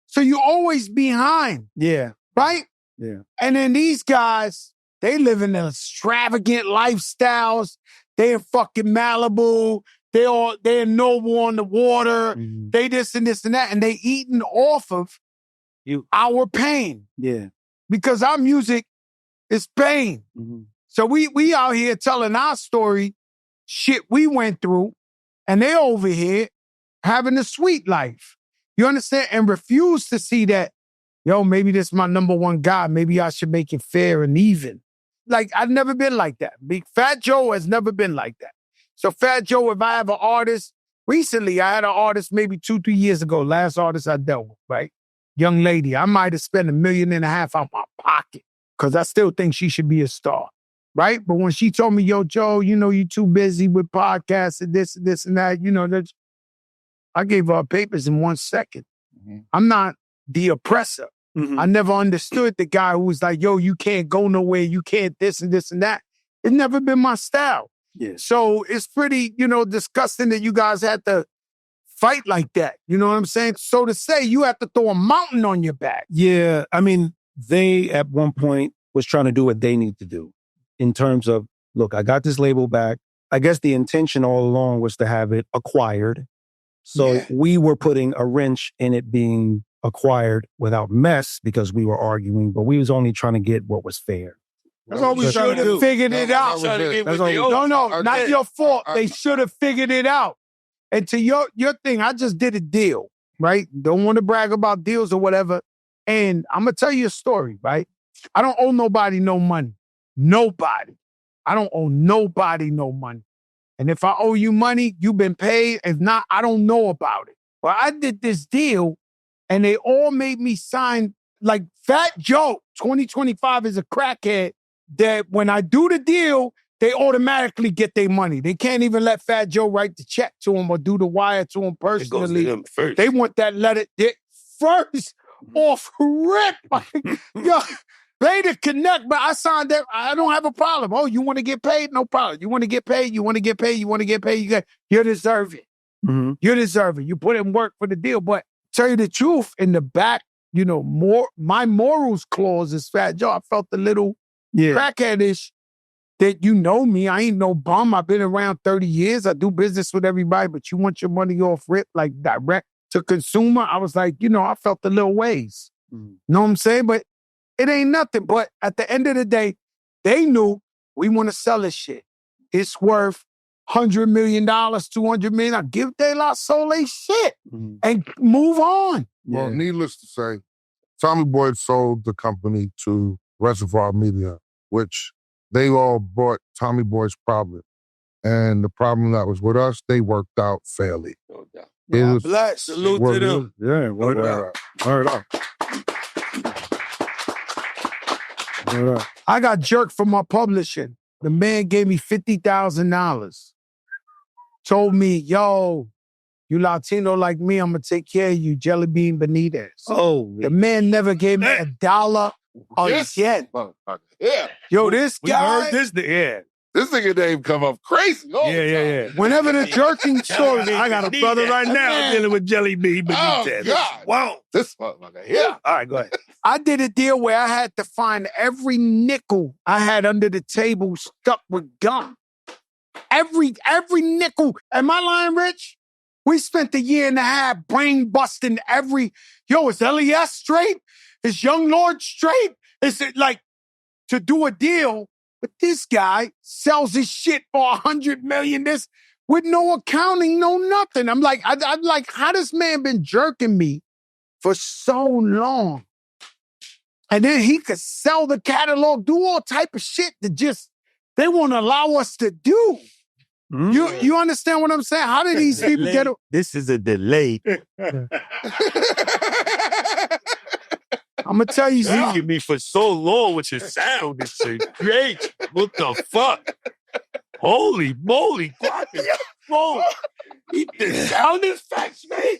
So you're always behind. Yeah. Right? Yeah. And then these guys, they live in extravagant lifestyles. They in fucking Malibu. They're Noble on the water. They this and this and that. And they eating off of our pain. Yeah. Because our music is pain. So we out here telling our story, shit we went through, and they over here having a sweet life. You understand? And refuse to see that, yo, maybe this is my number one guy. Maybe I should make it fair and even. Like, I've never been like that. Big Fat Joe has never been like that. So Fat Joe, if I have an artist, recently I had an artist maybe 2-3 years ago, last artist I dealt with, right? Young lady, I might have spent $1.5 million out my pocket because I still think she should be a star, right? But when she told me, yo, Joe, you know, you too busy with podcasts and this and that, you know, I gave her papers in 1 second. I'm not the oppressor. I never understood the guy who was like, yo, you can't go nowhere. You can't this and that. It's never been my style. Yeah. So it's pretty, you know, disgusting that you guys had to fight like that. You know what I'm saying? So to say you have to throw a mountain on your back. Yeah. I mean, they at one point was trying to do what they need to do in terms of, look, I got this label back. I guess the intention all along was to have it acquired. So we were putting a wrench in it being acquired without mess because we were arguing, but we was only trying to get what was fair. That's all we should have figured it out. Not your fault. They should have figured it out. And to your thing, I just did a deal, right? Don't want to brag about deals or whatever. And I'm going to tell you a story, right? I don't owe nobody no money. Nobody. I don't owe nobody no money. And if I owe you money, you've been paid. If not, I don't know about it. But I did this deal and they all made me sign, like Fat Joe, 2025 is a crackhead, that when I do the deal, they automatically get their money. They can't even let Fat Joe write the check to him or do the wire to him personally. It goes to them first. They want that letter first off rip. Yo, pay to connect, but I signed that. I don't have a problem. Oh, you want to get paid? No problem. You want to get paid? You want to get paid? You want to get paid? You deserve it. You deserve it. You put in work for the deal. But tell you the truth, in the back, you know, my morals clause is Fat Joe. I felt a little crackheadish that you know me. I ain't no bum. I've been around 30 years. I do business with everybody, but you want your money off rip, like direct to consumer. I was like, you know, I felt a little ways. Know what I'm saying? But it ain't nothing. But at the end of the day, they knew we want to sell this shit. It's worth $100 million, $200 million. I give De La Soul a shit and move on. Well, needless to say, Tommy Boy sold the company to Reservoir Media, which they all bought Tommy Boy's problem. And the problem that was with us, they worked out fairly. No doubt. It was Bless. Salute to them. Yeah, word up. Word up. Word up. I got jerked from my publishing. The man gave me $50,000. Told me, yo, you Latino like me, I'm going to take care of you, Jelly Bean Benitez. Oh, The man never gave me $1 again. Yeah. Yo, this we guy, heard this. Yeah. This nigga name come up crazy. Yeah. whenever the jerking story, I got a brother right now dealing with Jelly Bean Oh, Benitez. God. Wow. This motherfucker, yeah. All right, go ahead. I did a deal where I had to find every nickel I had under the table stuck with gum. Every nickel. Am I lying, Rich? We spent a year and a half brain busting is LES straight? Is Young Lord straight? Is it like to do a deal? But this guy sells his shit for $100 million with no accounting, no nothing. I'm like, I'm like, how this man been jerking me for so long? And then he could sell the catalog, do all type of shit that they won't allow us to do. Mm. You understand what I'm saying? How did these people get it? This is a delay. I'm going to tell you something. Taking me for so long with your sound. It's great. What the fuck? Holy moly. Whoa. The sound effects, man.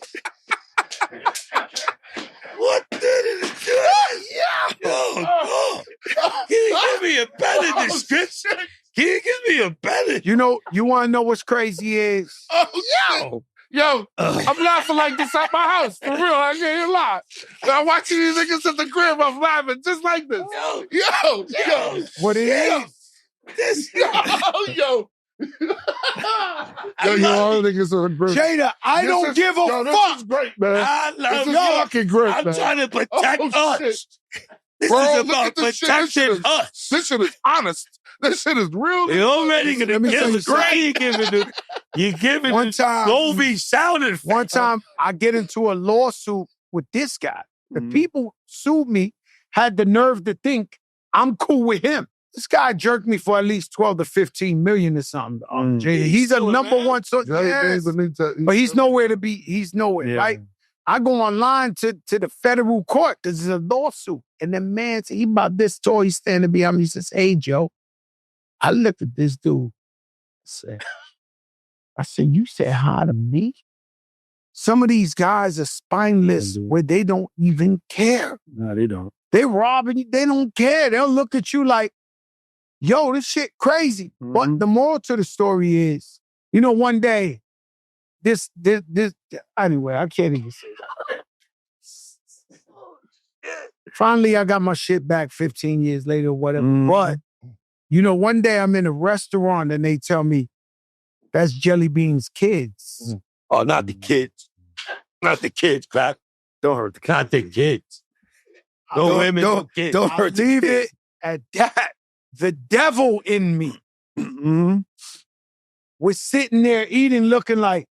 What did it do? Yeah. Oh. Can you give me a better description? Can you give me a better? You want to know what's crazy is? Yo, I'm laughing like this at my house. For real, I can't lie. I'm watching these niggas at the crib, I'm laughing just like this. Yo. What it is? This Yo. Yo, all niggas are great. Jada, I don't give a fuck. This is great, man. I love this you. is fucking great, I'm man. trying to protect us. Shit. This Bro, is about protecting us. This shit is honest. This shit is real. You're already going to give us great. You're giving one time, Dolby sound effects. One time, I get into a lawsuit with this guy. The people sued me, had the nerve to think I'm cool with him. This guy jerked me for at least 12 to 15 million or something. Jada. He's a number one. So, yes. But he's nowhere to be. He's nowhere, right? I go online to the federal court because it's a lawsuit. And the man said, he about this tall. He's standing behind me. He says, hey, Joe. I looked at this dude. I said, you said hi to me? Some of these guys are spineless where they don't even care. No, they don't. They robbing you. They don't care. They'll look at you like, yo, this shit crazy. Mm-hmm. But the moral to the story is, one day, this, anyway, I can't even say that. Finally, I got my shit back 15 years later or whatever. But, one day I'm in a restaurant and they tell me, that's Jelly Bean's kids. Oh, not the kids. Not the kids, crack. Don't hurt the kids. Not the kids. No women, no kids. Don't hurt the kids. Leave it at that. The devil in me was sitting there eating, looking like,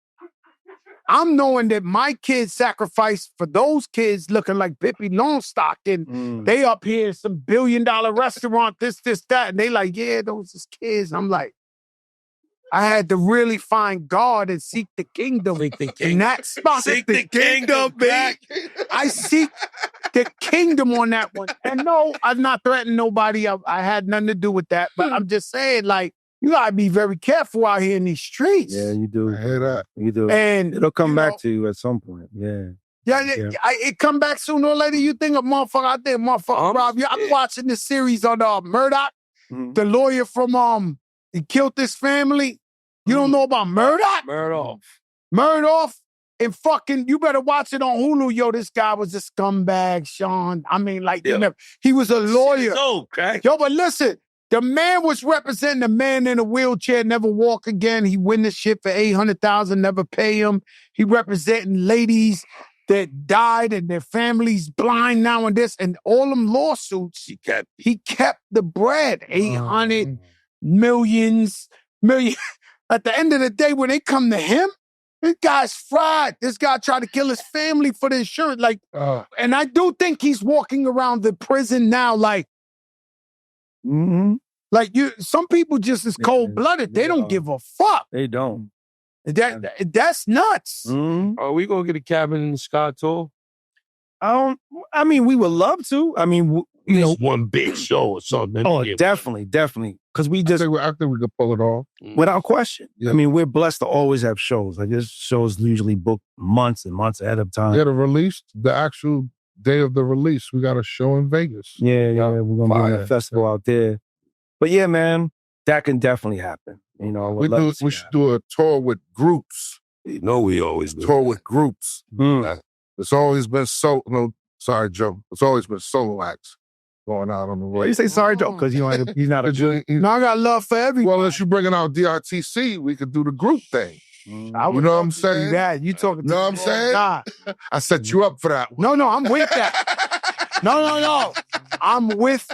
I'm knowing that my kids sacrificed for those kids looking like Pippi Longstock. And they up here in some $1 billion restaurant, this, that. And they like, yeah, those is kids. I'm like, I had to really find God and seek the kingdom. In that spot. Seek the kingdom back. I seek the kingdom on that one. And no, I've not threatened nobody. I had nothing to do with that. But I'm just saying, like, you gotta be very careful out here in these streets. Yeah, you do. I hear that. You do. And it'll come back to you at some point. Yeah. It come back sooner or later. You think a motherfucker out there, rob you. I'm watching this series on Murdoch, the lawyer from he killed this family. You don't know about Murdoch? Murdoch. And fucking, you better watch it on Hulu. Yo, this guy was a scumbag, Sean. I mean, like, he was a lawyer. Yo, but listen, the man was representing a man in a wheelchair, never walk again. He win the shit for $800,000, never pay him. He representing ladies that died and their families blind now and this. And all them lawsuits, he kept the bread. 800 million. At the end of the day, when they come to him, this guy's fried. This guy tried to kill his family for the insurance. Like, and I do think he's walking around the prison now like, like some people just as cold-blooded. They don't give a fuck. They don't. That's nuts. Are we going to get a cabin in the sky tour? I mean, we would love to. I mean, one big show or something. Oh, definitely. Because we just... I think we could pull it off. Without question. Yeah. I mean, we're blessed to always have shows. Like, this show's usually booked months and months ahead of time. Yeah, the release, the actual day of the release, we got a show in Vegas. Yeah, we're going to be on a festival out there. But yeah, man, that can definitely happen. We should do a tour with groups. We always do. Tour with groups. It's always been Sorry, Joe. It's always been solo acts going out on the road. Why you say sorry, Joe? Because he's not a... No, I got love for everyone. Well, unless you're bringing out DRTC, we could do the group thing. I would you know what I'm saying? That. You talking to know what I'm saying? God. I set you up for that one. No, I'm with that. No. I'm with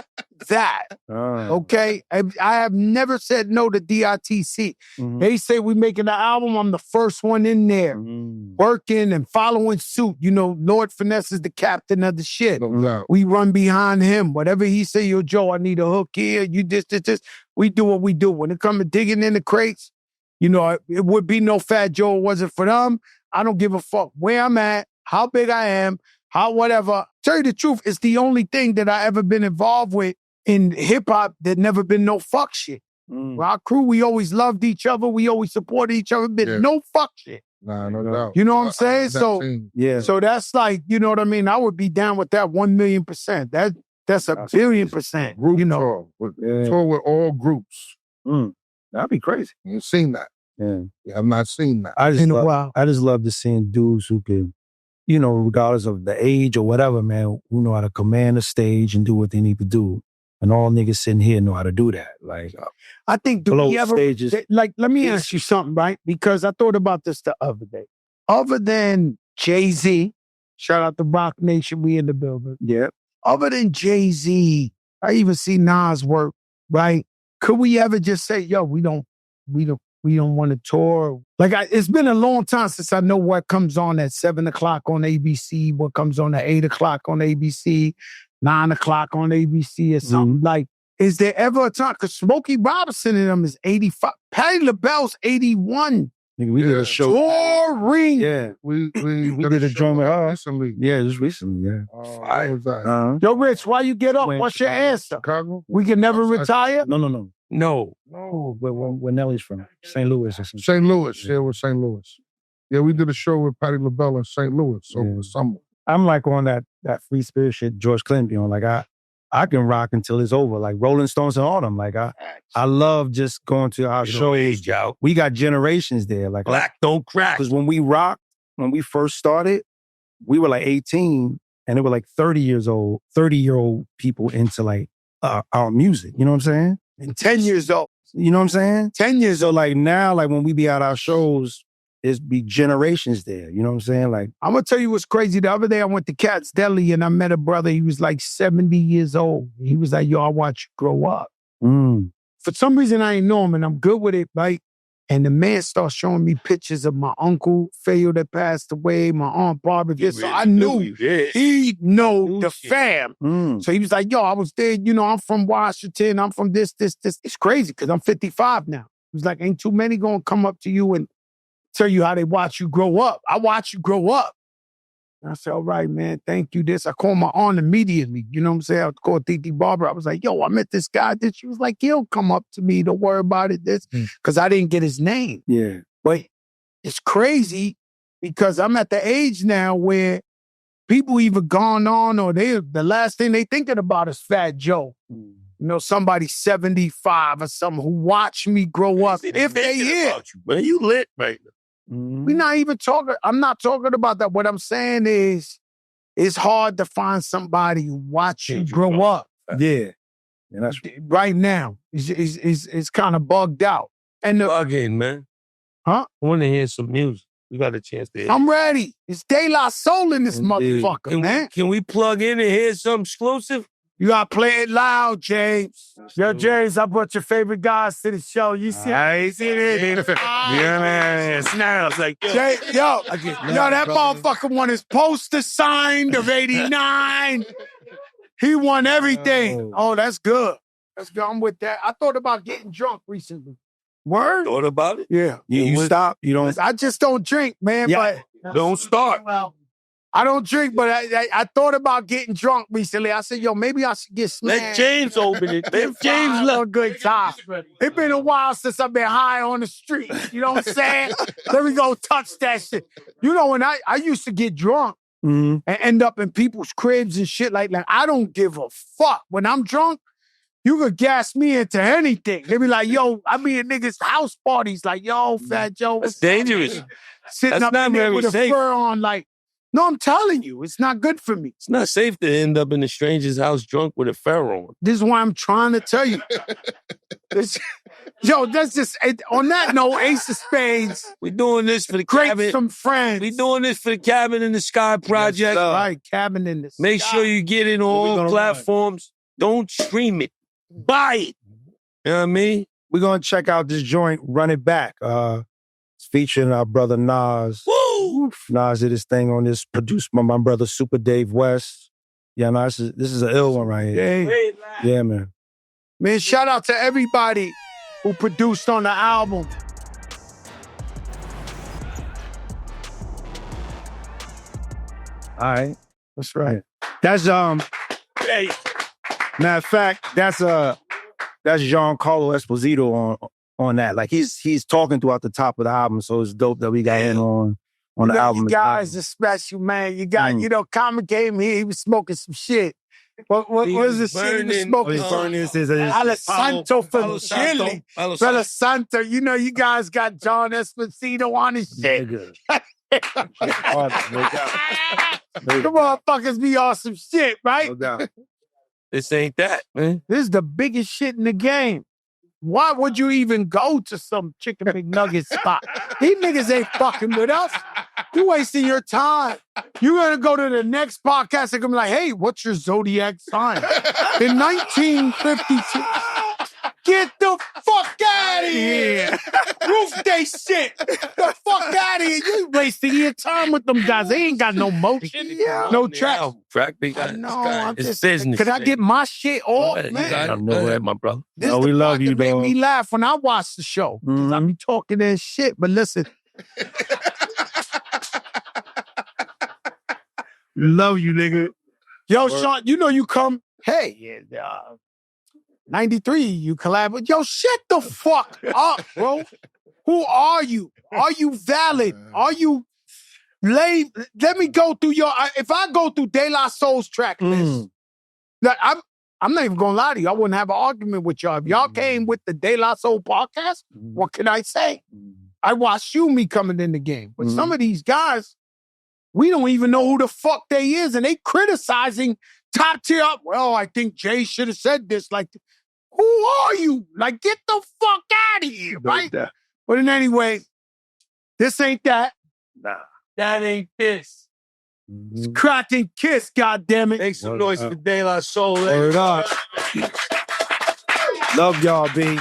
that. Okay? I have never said no to DRTC. They say we making the album, I'm the first one in there. Working and following suit. You know, Lord Finesse is the captain of the shit. We run behind him. Whatever he say, yo, Joe, I need a hook here. You this. We do what we do. When it comes to digging in the crates, you know, it would be no Fat Joe it wasn't for them. I don't give a fuck where I'm at, how big I am, how whatever. Tell you the truth, it's the only thing that I ever been involved with in hip-hop that never been no fuck shit. Our crew, we always loved each other. We always supported each other. Been no fuck shit. Nah, no doubt. You know what I'm saying? So that's like, you know what I mean? I would be down with that 1,000,000%. That's a billion%. Group you know, tour with all groups. That'd be crazy. You've seen that. Yeah, I've not seen that. I just love to see dudes who can, you know, regardless of the age or whatever, man, who know how to command the stage and do what they need to do. And all niggas sitting here know how to do that. Like, I think, do we ever, stages. Like, let me ask you something, right? Because I thought about this the other day. Other than Jay-Z, shout out to Rock Nation, we in the building. Yeah. Other than Jay-Z, I even see Nas work, right? Could we ever just say, yo, we don't want to tour? Like, it's been a long time since I know what comes on at 7 o'clock on ABC, what comes on at 8 o'clock on ABC, 9 o'clock on ABC or something. Like, is there ever a time? Because Smokey Robinson and them is 85. Patti LaBelle's 81. We did a show. Touring. Yeah. We did a drum with her. Recently. Yeah, just recently, yeah. What was that? Yo, Rich, why you get up? What's your answer? Chicago? We can never retire? No. Where Nelly's from. St. Louis or something. St. Louis. Yeah, with St. Louis. Yeah, we did a show with Patti LaBelle in St. Louis over the summer. I'm like on that free spirit shit George Clinton be on. Like I can rock until it's over. Like Rolling Stones and all them. Like I love just going to our shows. We got generations there. Like Black don't crack. Because when we rocked, when we first started, we were like 18 and they were like 30-year-old people into like our music. You know what I'm saying? And 10 years old. You know what I'm saying? 10 years old. So like now, like when we be at our shows, there's be generations there. You know what I'm saying? Like, I'm going to tell you what's crazy. The other day I went to Cat's Deli and I met a brother. He was like 70 years old. He was like, yo, I watch you grow up. For some reason, I ain't know him and I'm good with it, right? And the man starts showing me pictures of my uncle, Fayo, that passed away, my aunt Barbara. So I knew he know the fam. So he was like, yo, I was there. You know, I'm from Washington. I'm from this. It's crazy because I'm 55 now. He was like, ain't too many going to come up to you and tell you how they watch you grow up. I watch you grow up. And I said, all right, man, thank you. I called my aunt immediately. You know what I'm saying? I called Titi Barbara. I was like, yo, I met this guy. She was like, he'll come up to me. Don't worry about it. Because I didn't get his name. Yeah. But it's crazy because I'm at the age now where people either gone on or the last thing they thinking about is Fat Joe. You know, somebody 75 or something who watched me grow up. If they hear. Man, you lit right now. We're not even talking. I'm not talking about that. What I'm saying is, it's hard to find somebody who watch you grow up. Yeah. And that's right now. It's kind of bugged out. And plug in, man. Huh? I want to hear some music. We got a chance to hear. I'm ready. It's De La Soul in this motherfucker, man. Can we plug in and hear some exclusive? You got to play it loud, James. Yo, James, I brought your favorite guys to the show. You see? I see it. Yeah, man. Snails like, yo, that motherfucker won his poster signed of 89. He won everything. Oh, that's good. That's good. I'm with that. I thought about getting drunk recently. Word? Thought about it? Yeah. You stop. You don't. I just don't drink, man. Yeah. But don't start. Well, I don't drink, but I thought about getting drunk recently. I said, yo, maybe I should get smashed. Let James open it. Let James have a good time. It's been a while since I've been high on the street. You know what I'm saying? Let me go touch that shit. You know, when I used to get drunk and end up in people's cribs and shit like that, I don't give a fuck. When I'm drunk, you could gas me into anything. They be like, yo, I be at niggas' house parties like, yo, Fat Joe. That's dangerous. Sitting That's up in there with a fur on like, No, I'm telling you, it's not good for me. It's not safe to end up in a stranger's house drunk with a pharaoh on. This is why I'm trying to tell you. That's just, on that note, Ace of Spades. We're doing this for the Great cabin. some friends. We're doing this for the Cabin in the Sky project. Yes, right, Cabin in the Sky. Make sure you get it on all platforms. Don't stream it. Buy it. You know what I mean? We're going to check out this joint, Run It Back. It's featuring our brother Nas. Woo! Nas did his thing on this, produced by my brother Super Dave West. Yeah, no, this is an ill one right here. Yeah, man. Man, shout out to everybody who produced on the album. All right. That's right. That's Hey. matter of fact, that's Giancarlo Esposito on that. Like he's talking throughout the top of the album, so it's dope that we got him on the album. You guys are special, man. You got, Common came here, he was smoking some shit. What was the shit he was smoking? Alisanto from Chile. Alisanto. You guys got John Esposito on his shit. Come on, fuckers, be on some shit, right? No doubt. This ain't that, man. This is the biggest shit in the game. Why would you even go to some Chicken McNugget spot? These niggas ain't fucking with us. You wasting your time. You're going to go to the next podcast and be like, hey, what's your zodiac sign? In 1952. Get the fuck out of here. Roof day shit. The fuck out of here. You wasting your time with them guys. They ain't got no motion. No track. No, it's business. Could I get my shit off, man? I know that, my brother. This we love you, make dog. me laugh when I watch the show. I be talking that shit, but listen. Love you, nigga. Yo, Sean, you come. Hey, 93, you collab with. Yo, shut the fuck up, bro. Who are you? Are you valid? Are you lame? Let me go through if I go through De La Soul's track list, like, I'm not even gonna lie to you. I wouldn't have an argument with y'all. If y'all came with the De La Soul podcast, what can I say? I watched me coming in the game. But some of these guys, we don't even know who the fuck they is, and they criticizing top tier up. Well, I think Jay should have said this. Like, who are you? Like, get the fuck out of here, right? But in anyway, this ain't that. Nah. That ain't this. It's Crack and Kiss, goddammit. Make some noise for De La Soul. Word up. Love y'all, B.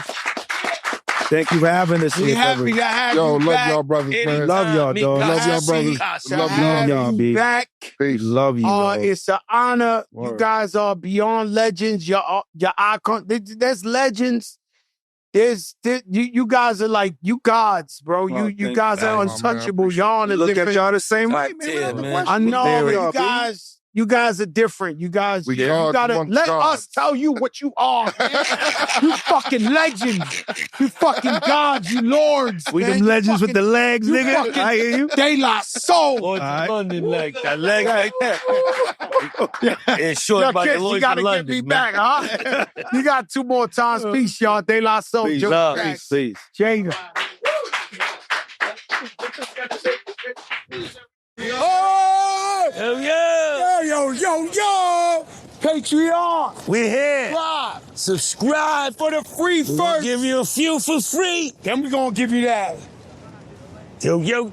Thank you for having us. We happy to have Yo, you love back. y'all brothers, man. Love y'all, dog. Love y'all brothers. Love y'all, B. Back. Peace. Love you, dog. It's an honor. Word. You guys are beyond legends. Your icon. There's legends. You guys are like, you gods, bro. You guys are untouchable. Y'all on a Look different. at y'all the same way, man. I know There, you guys are different. You guys, We you gods gotta amongst let gods. us tell you what you are. Man. You fucking legends. You fucking gods. You lords. We man. them legends with the legs, you nigga. fucking- I hear you. De La Soul. Lloyd's Alright. London leg. That leg right there. It's short Yo, by Kiss, the you Lloyd's gotta London, get me man. back, huh? You got 2 more times. Peace, y'all. De La Soul. Peace, Joe love. Crack. Peace. Jada. Hell yeah. Yo. Patreon. We're here. Subscribe for the free We'll first. give you a few for free. Then we gonna give you that. Yo. Yo.